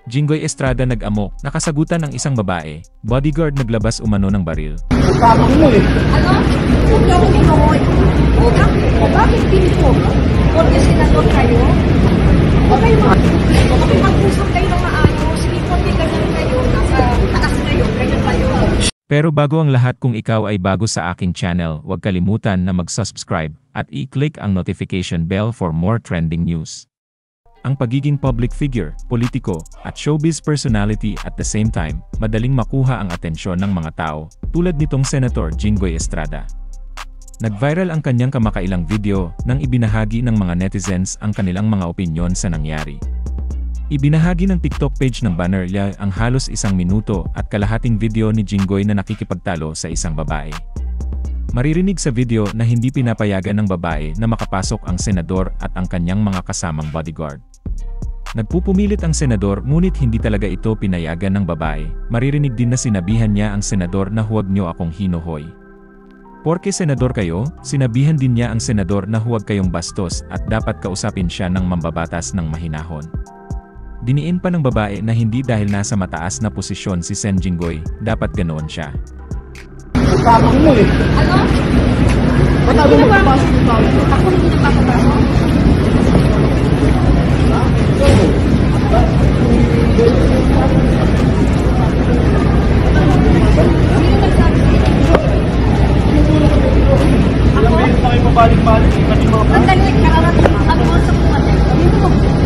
Jinggoy Estrada nag-amok, nakasagutan ng isang babae, bodyguard naglabas umano ng baril. Ano? Huwag niyo akong inuhoy. Bakit pinto? Porque senador kayo? Okay, mag-usap kayo ng maayos. Hindi porque ganyan kayo, nasa taas kayo, ganyan kayo. Pero bago ang lahat, kung ikaw ay bago sa aking channel, huwag kalimutan na mag-subscribe at i-click ang notification bell for more trending news. Ang pagiging public figure, politiko, at showbiz personality at the same time, madaling makuha ang atensyon ng mga tao, tulad nitong Senator Jinggoy Estrada. Nag-viral ang kanyang kamakailang video nang ibinahagi ng mga netizens ang kanilang mga opinyon sa nangyari. Ibinahagi ng TikTok page ng banner niya ang halos 1 minuto at kalahating video ni Jinggoy na nakikipagtalo sa isang babae. Maririnig sa video na hindi pinapayagan ng babae na makapasok ang senador at ang kanyang mga kasamang bodyguard. Nagpupumilit ang senador ngunit hindi talaga ito pinayagan ng babae. Maririnig din na sinabihan niya ang senador na huwag niyo akong hinuhoy. Porke senador kayo, sinabihan din niya ang senador na huwag kayong bastos at dapat kausapin siya ng mambabatas ng mahinahon. Diniin pa ng babae na hindi dahil nasa mataas na posisyon si Sen Jinggoy, dapat ganoon siya. Ano? Ba't ako magpapasok ng tao? Ako hindi nagpapapasok. Sandali, nakarating ang mga sa buwan.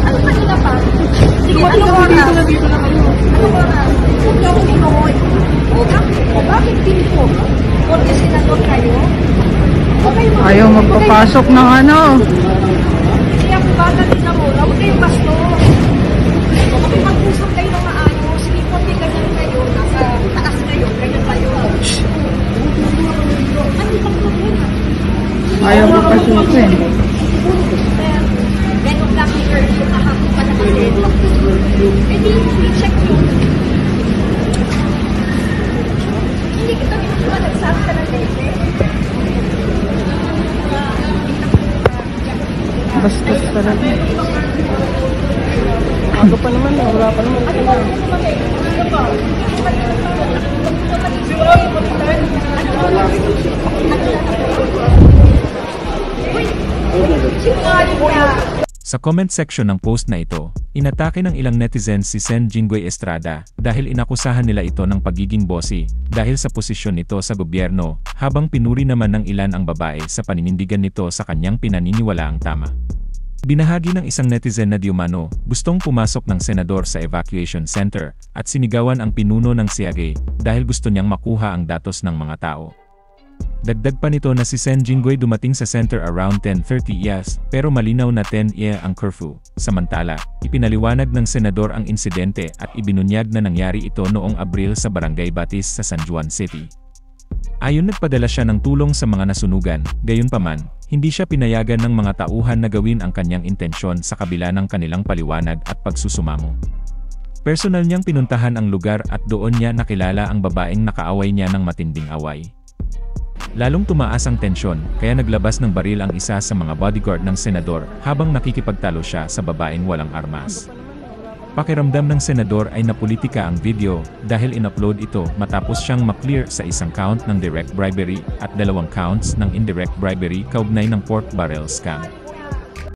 Ano kanina pa? Sige, anong oras? Anong oras? Huwag niyo akong inuhoy. Bakit pinto? Porque senador kayo? Ayaw magpapasok ng ano. Kasi ako bata din na muna, huwag kayong basto. Okay, mag-usap kayo ng maayos. Hindi porque ganyan kayo, nasa taas kayo, ganyan kayo. Ano bang problema? Ayaw magpasukin. Then, huwag lang yung kahapon pa naman din. Eh di, i-check nyo. Hindi kita ginagawa, nagsabi ka ng lete. Bastos talaga. Ano pa naman, wala pa naman. Sa comment section ng post na ito, inatake ng ilang netizens si Sen Jinggoy Estrada dahil inakusahan nila ito ng pagiging bossy dahil sa posisyon nito sa gobyerno, habang pinuri naman ng ilan ang babae sa paninindigan nito sa kanyang pinaniniwalaang tama. Binahagi ng isang netizen na diumano, gustong pumasok ng senador sa evacuation center at sinigawan ang pinuno ng CIAG dahil gusto niyang makuha ang datos ng mga tao. Dagdag pa nito na si Sen Jinggoy dumating sa center around 10:30 yes, pero malinaw na 10 ang curfew. Samantala, ipinaliwanag ng senador ang insidente at ibinunyag na nangyari ito noong Abril sa Barangay Batis sa San Juan City. Ayon, nagpadala siya ng tulong sa mga nasunugan, gayunpaman, hindi siya pinayagan ng mga tauhan na gawin ang kanyang intensyon sa kabila ng kanilang paliwanag at pagsusumamo. Personal niyang pinuntahan ang lugar at doon niya nakilala ang babaeng nakaaway niya ng matinding away. Lalong tumaas ang tensyon, kaya naglabas ng baril ang isa sa mga bodyguard ng senador habang nakikipagtalo siya sa babaeng walang armas. Pakiramdam ng senador ay napolitika ang video dahil in-upload ito matapos siyang maklear sa isang count ng direct bribery at 2 counts ng indirect bribery kaugnay ng pork barrel scam.